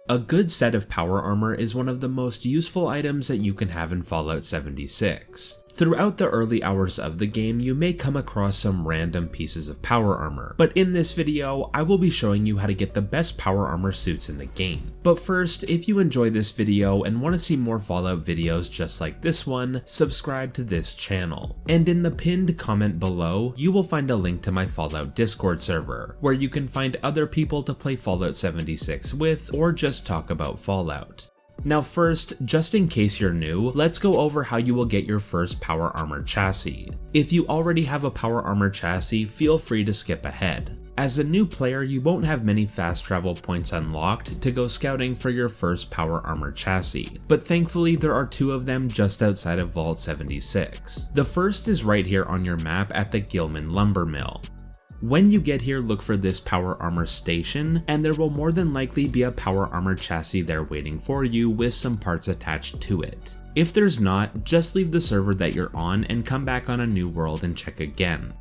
A good set of power armor is one of the most useful items that you can have in Fallout 76. Throughout the early hours of the game, you may come across some random pieces of power armor, but in this video, I will be showing you how to get the best power armor suits in the game. But first, if you enjoy this video and want to see more Fallout videos just like this one, subscribe to this channel. And in the pinned comment below, you will find a link to my Fallout Discord server, where you can find other people to play Fallout 76 with, or just talk about Fallout. Now first, just in case you're new, let's go over how you will get your first power armor chassis. If you already have a power armor chassis, feel free to skip ahead. As a new player, you won't have many fast travel points unlocked to go scouting for your first power armor chassis, but thankfully there are 2 of them just outside of Vault 76. The first is right here on your map at the Gilman Lumber Mill. When you get here, look for this power armor station, and there will more than likely be a power armor chassis there waiting for you with some parts attached to it. If there's not, just leave the server that you're on and come back on a new world and check again.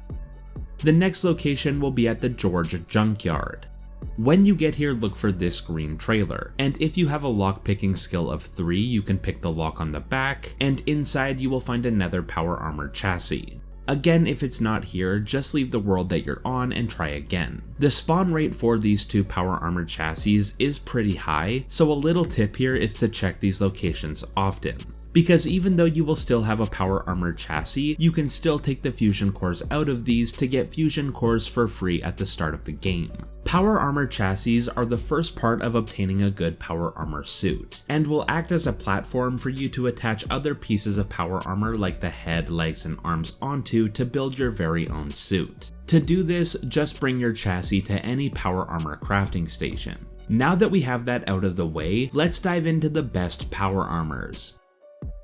The next location will be at the Georgia Junkyard. When you get here, look for this green trailer, and if you have a lockpicking skill of 3, you can pick the lock on the back, and inside you will find another power armor chassis. Again, if it's not here, just leave the world that you're on and try again. The spawn rate for these 2 power armor chassis is pretty high, so a little tip here is to check these locations often. Because even though you will still have a power armor chassis, you can still take the fusion cores out of these to get fusion cores for free at the start of the game. Power armor chassis are the first part of obtaining a good power armor suit, and will act as a platform for you to attach other pieces of power armor like the head, legs, and arms onto to build your very own suit. To do this, just bring your chassis to any power armor crafting station. Now that we have that out of the way, let's dive into the best power armors.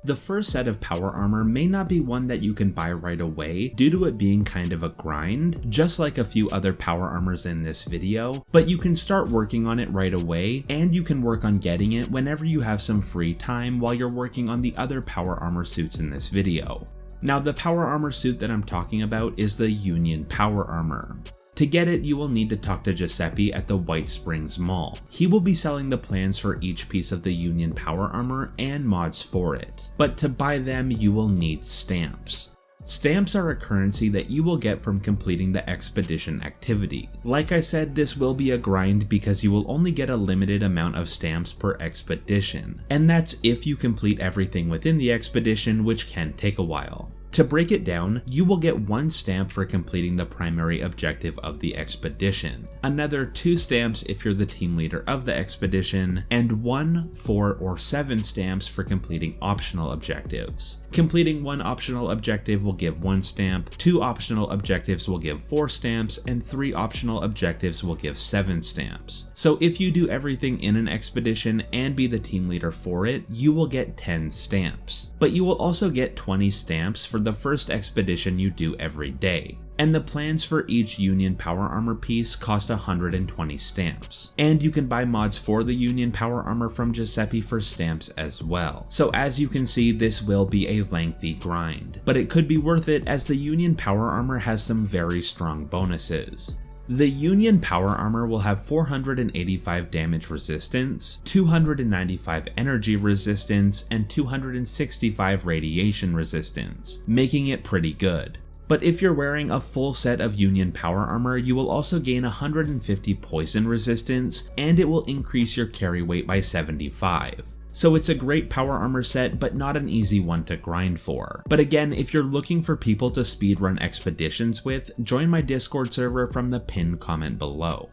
The first set of power armor may not be one that you can buy right away due to it being kind of a grind, just like a few other power armors in this video, but you can start working on it right away, and you can work on getting it whenever you have some free time while you're working on the other power armor suits in this video. Now the power armor suit that I'm talking about is the Union Power Armor. To get it, you will need to talk to Giuseppe at the White Springs Mall. He will be selling the plans for each piece of the Union Power Armor and mods for it, but to buy them you will need stamps. Stamps are a currency that you will get from completing the expedition activity. Like I said, this will be a grind because you will only get a limited amount of stamps per expedition, and that's if you complete everything within the expedition, which can take a while. To break it down, you will get 1 stamp for completing the primary objective of the expedition, another 2 stamps if you're the team leader of the expedition, and 1, 4, or 7 stamps for completing optional objectives. Completing 1 optional objective will give 1 stamp, 2 optional objectives will give 4 stamps, and 3 optional objectives will give 7 stamps. So if you do everything in an expedition and be the team leader for it, you will get 10 stamps. But you will also get 20 stamps for the first expedition you do every day. And the plans for each Union Power Armor piece cost 120 stamps. And you can buy mods for the Union Power Armor from Giuseppe for stamps as well. So as you can see, this will be a lengthy grind, but it could be worth it as the Union Power Armor has some very strong bonuses. The Union Power Armor will have 485 damage resistance, 295 energy resistance, and 265 radiation resistance, making it pretty good. But if you're wearing a full set of Union Power Armor, you will also gain 150 poison resistance, and it will increase your carry weight by 75. So it's a great power armor set, but not an easy one to grind for. But again, if you're looking for people to speedrun expeditions with, join my Discord server from the pinned comment below.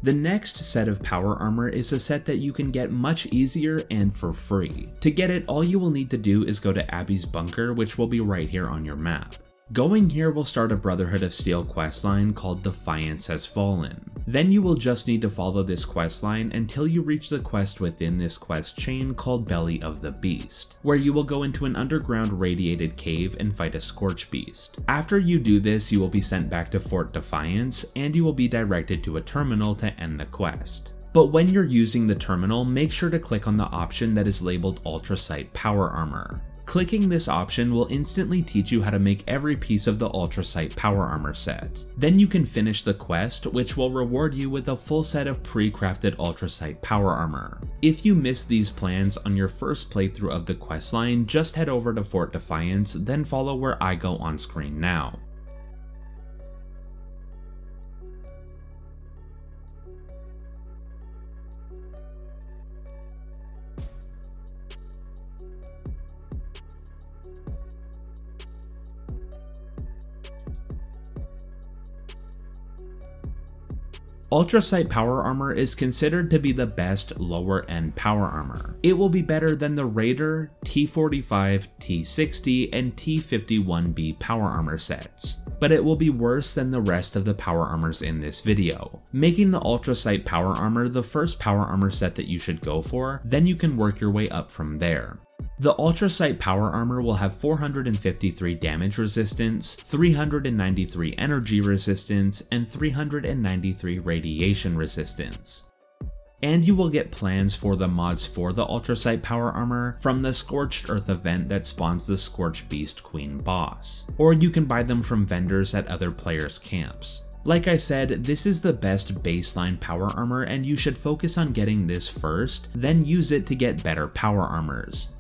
The next set of power armor is a set that you can get much easier and for free. To get it, all you will need to do is go to Abby's bunker, which will be right here on your map. Going here will start a Brotherhood of Steel questline called Defiance Has Fallen. Then you will just need to follow this questline until you reach the quest within this quest chain called Belly of the Beast, where you will go into an underground radiated cave and fight a Scorch Beast. After you do this, you will be sent back to Fort Defiance, and you will be directed to a terminal to end the quest. But when you're using the terminal, make sure to click on the option that is labeled Ultracite Power Armor. Clicking this option will instantly teach you how to make every piece of the Ultracite Power Armor set. Then you can finish the quest, which will reward you with a full set of pre-crafted Ultracite Power Armor. If you missed these plans on your first playthrough of the questline, just head over to Fort Defiance, then follow where I go on screen now. Ultracite Power Armor is considered to be the best lower end power armor. It will be better than the Raider, T45, T60, and T51B power armor sets, but it will be worse than the rest of the power armors in this video, making the Ultracite Power Armor the first power armor set that you should go for, then you can work your way up from there. The Ultracite Power Armor will have 453 damage resistance, 393 energy resistance, and 393 radiation resistance. And you will get plans for the mods for the Ultracite Power Armor from the Scorched Earth event that spawns the Scorched Beast Queen boss, or you can buy them from vendors at other players' camps. Like I said, this is the best baseline power armor and you should focus on getting this first, then use it to get better power armors.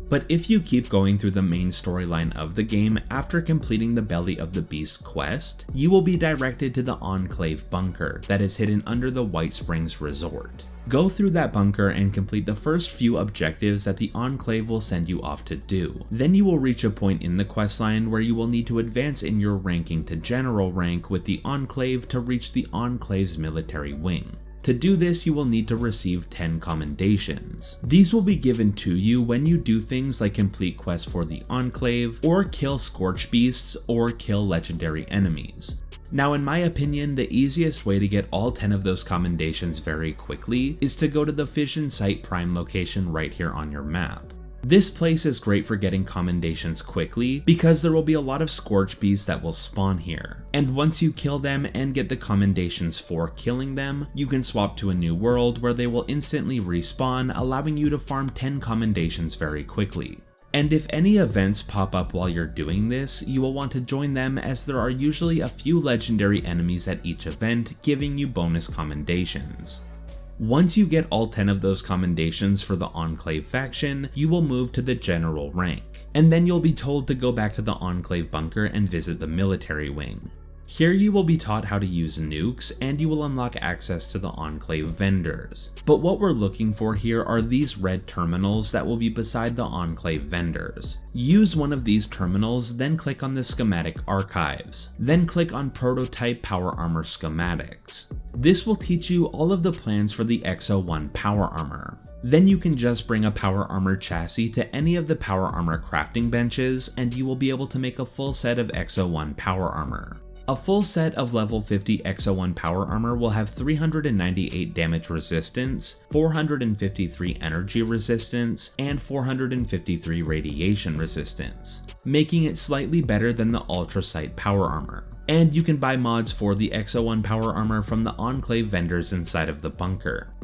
But if you keep going through the main storyline of the game after completing the Belly of the Beast quest, you will be directed to the Enclave bunker that is hidden under the White Springs Resort. Go through that bunker and complete the first few objectives that the Enclave will send you off to do. Then you will reach a point in the questline where you will need to advance in your ranking to General rank with the Enclave to reach the Enclave's military wing. To do this, you will need to receive 10 commendations. These will be given to you when you do things like complete quests for the Enclave, or kill Scorch Beasts, or kill legendary enemies. Now in my opinion, the easiest way to get all 10 of those commendations very quickly is to go to the Fission Site Prime location right here on your map. This place is great for getting commendations quickly because there will be a lot of Scorch Beasts that will spawn here. And once you kill them and get the commendations for killing them, you can swap to a new world where they will instantly respawn, allowing you to farm 10 commendations very quickly. And if any events pop up while you're doing this, you will want to join them as there are usually a few legendary enemies at each event giving you bonus commendations. Once you get all 10 of those commendations for the Enclave faction, you will move to the General rank, and then you'll be told to go back to the Enclave bunker and visit the military wing. Here you will be taught how to use nukes, and you will unlock access to the Enclave vendors. But what we're looking for here are these red terminals that will be beside the Enclave vendors. Use one of these terminals, then click on the Schematic Archives. Then click on Prototype Power Armor Schematics. This will teach you all of the plans for the XO1 Power Armor. Then you can just bring a Power Armor chassis to any of the Power Armor crafting benches, and you will be able to make a full set of XO1 Power Armor. A full set of level 50 XO1 Power Armor will have 398 damage resistance, 453 energy resistance, and 453 radiation resistance, making it slightly better than the Ultracite Power Armor. And you can buy mods for the XO1 Power Armor from the Enclave vendors inside of the bunker.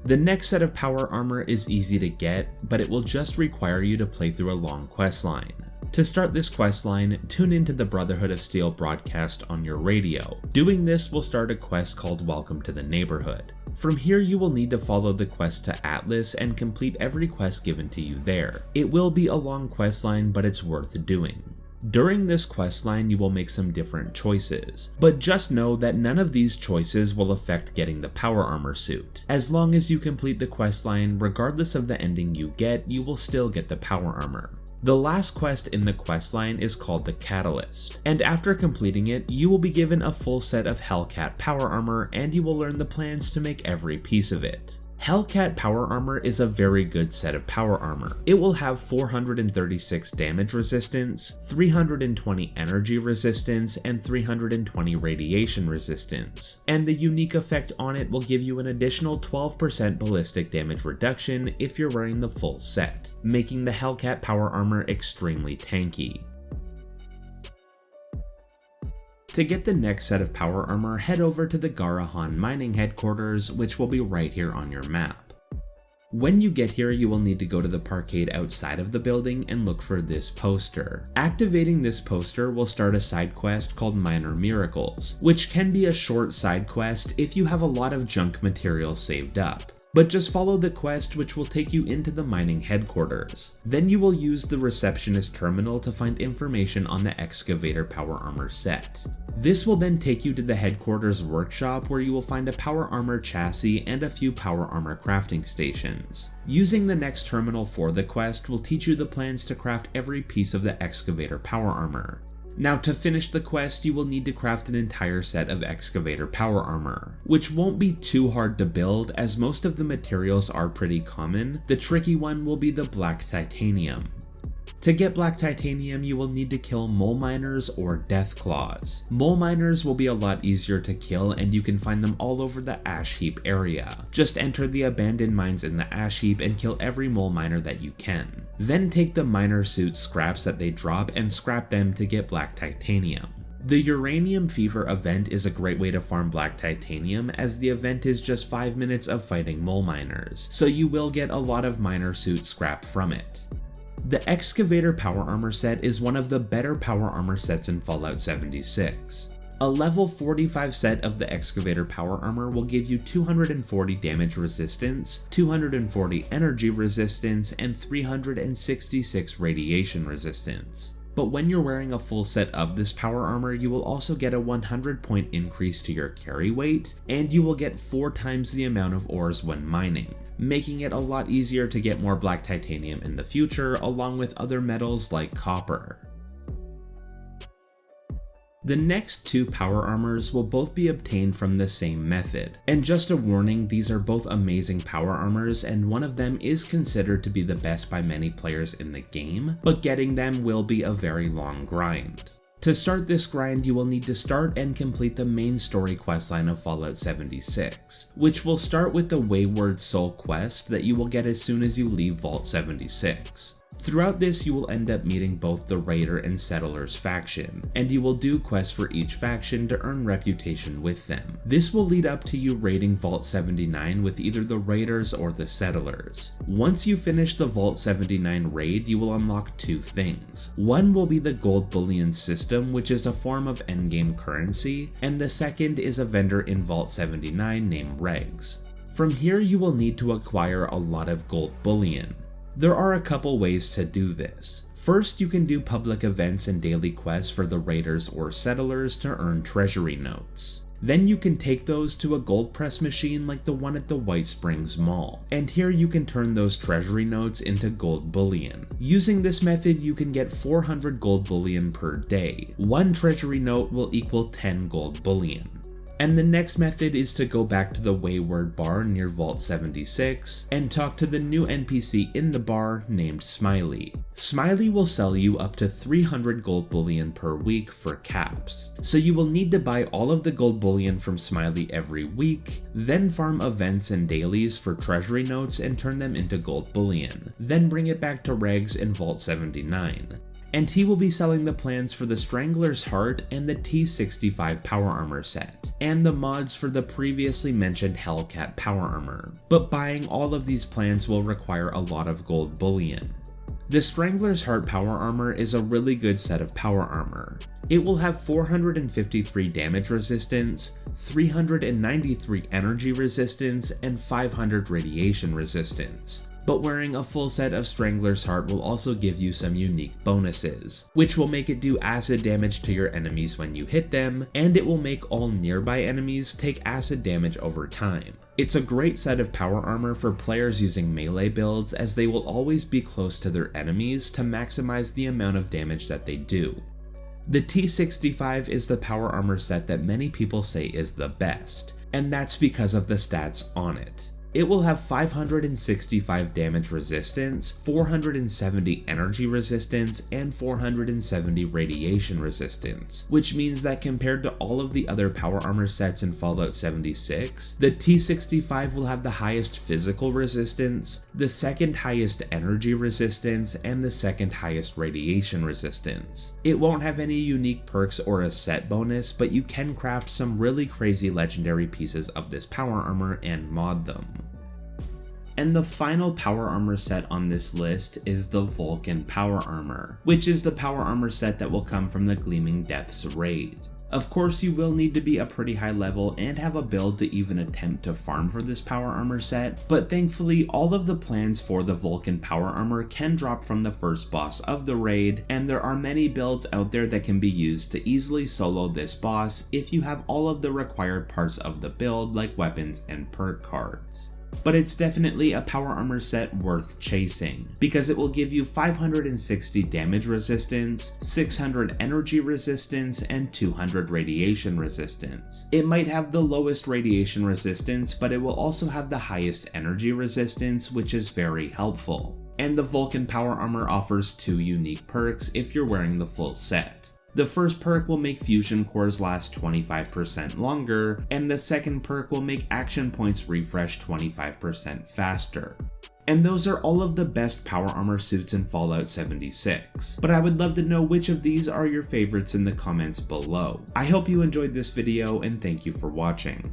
The next set of power armor is easy to get, but it will just require you to play through a long questline. To start this questline, tune into the Brotherhood of Steel broadcast on your radio. Doing this will start a quest called Welcome to the Neighborhood. From here you will need to follow the quest to Atlas and complete every quest given to you there. It will be a long questline, but it's worth doing. During this questline you will make some different choices, but just know that none of these choices will affect getting the power armor suit. As long as you complete the questline, regardless of the ending you get, you will still get the power armor. The last quest in the questline is called the Catalyst, and after completing it, you will be given a full set of Hellcat Power Armor and you will learn the plans to make every piece of it. Hellcat Power Armor is a very good set of power armor. It will have 436 damage resistance, 320 energy resistance, and 320 radiation resistance. And the unique effect on it will give you an additional 12% ballistic damage reduction if you're wearing the full set, making the Hellcat Power Armor extremely tanky. To get the next set of power armor, head over to the Garahan mining headquarters, which will be right here on your map. When you get here, you will need to go to the parkade outside of the building and look for this poster. Activating this poster will start a side quest called Minor Miracles, which can be a short side quest if you have a lot of junk material saved up. But just follow the quest, which will take you into the mining headquarters. Then you will use the receptionist terminal to find information on the Excavator Power Armor set. This will then take you to the headquarters workshop, where you will find a power armor chassis and a few power armor crafting stations. Using the next terminal for the quest will teach you the plans to craft every piece of the Excavator Power Armor. Now, to finish the quest, you will need to craft an entire set of Excavator Power Armor, which won't be too hard to build as most of the materials are pretty common. The tricky one will be the black titanium. To get black titanium, you will need to kill mole miners or death claws. Mole miners will be a lot easier to kill, and you can find them all over the ash heap area. Just enter the abandoned mines in the ash heap and kill every mole miner that you can. Then take the miner suit scraps that they drop and scrap them to get black titanium. The Uranium Fever event is a great way to farm black titanium, as the event is just 5 minutes of fighting mole miners, so you will get a lot of miner suit scrap from it. The Excavator Power Armor set is one of the better power armor sets in Fallout 76. A level 45 set of the Excavator Power Armor will give you 240 damage resistance, 240 energy resistance, and 366 radiation resistance. But when you're wearing a full set of this power armor, you will also get a 100 point increase to your carry weight, and you will get 4 times the amount of ores when mining, making it a lot easier to get more black titanium in the future, along with other metals like copper. The next 2 power armors will both be obtained from the same method, and just a warning, these are both amazing power armors, and one of them is considered to be the best by many players in the game, but getting them will be a very long grind. To start this grind, you will need to start and complete the main story questline of Fallout 76, which will start with the Wayward Soul quest that you will get as soon as you leave Vault 76. Throughout this, you will end up meeting both the Raider and Settlers faction, and you will do quests for each faction to earn reputation with them. This will lead up to you raiding Vault 79 with either the Raiders or the Settlers. Once you finish the Vault 79 raid, you will unlock 2 things. One will be the gold bullion system, which is a form of endgame currency, and the second is a vendor in Vault 79 named Regs. From here, you will need to acquire a lot of gold bullion. There are a couple ways to do this. First, you can do public events and daily quests for the Raiders or Settlers to earn treasury notes. Then you can take those to a gold press machine like the one at the White Springs Mall, and here you can turn those treasury notes into gold bullion. Using this method, you can get 400 gold bullion per day. 1 treasury note will equal 10 gold bullion. And the next method is to go back to the Wayward bar near Vault 76 and talk to the new NPC in the bar named Smiley. Smiley will sell you up to 300 gold bullion per week for caps. So you will need to buy all of the gold bullion from Smiley every week, then farm events and dailies for treasury notes and turn them into gold bullion, then bring it back to Regs in Vault 79. And he will be selling the plans for the Stranglers Heart and the T65 Power Armor set, and the mods for the previously mentioned Hellcat Power Armor. But buying all of these plans will require a lot of gold bullion. The Stranglers Heart Power Armor is a really good set of power armor. It will have 453 damage resistance, 393 energy resistance, and 500 radiation resistance. But wearing a full set of Strangler's Heart will also give you some unique bonuses, which will make it do acid damage to your enemies when you hit them, and it will make all nearby enemies take acid damage over time. It's a great set of power armor for players using melee builds, as they will always be close to their enemies to maximize the amount of damage that they do. The T65 is the power armor set that many people say is the best, and that's because of the stats on it. It will have 565 damage resistance, 470 energy resistance, and 470 radiation resistance, which means that compared to all of the other power armor sets in Fallout 76, the T65 will have the highest physical resistance, the second highest energy resistance, and the second highest radiation resistance. It won't have any unique perks or a set bonus, but you can craft some really crazy legendary pieces of this power armor and mod them. And the final power armor set on this list is the Vulcan Power Armor, which is the power armor set that will come from the Gleaming Depths raid. Of course, you will need to be a pretty high level and have a build to even attempt to farm for this power armor set, but thankfully all of the plans for the Vulcan Power Armor can drop from the first boss of the raid, and there are many builds out there that can be used to easily solo this boss if you have all of the required parts of the build like weapons and perk cards. But it's definitely a power armor set worth chasing, because it will give you 560 damage resistance, 600 energy resistance, and 200 radiation resistance. It might have the lowest radiation resistance, but it will also have the highest energy resistance, which is very helpful. And the Vulcan Power Armor offers 2 unique perks if you're wearing the full set. The first perk will make fusion cores last 25% longer, and the second perk will make action points refresh 25% faster. And those are all of the best power armor suits in Fallout 76, but I would love to know which of these are your favorites in the comments below. I hope you enjoyed this video and thank you for watching.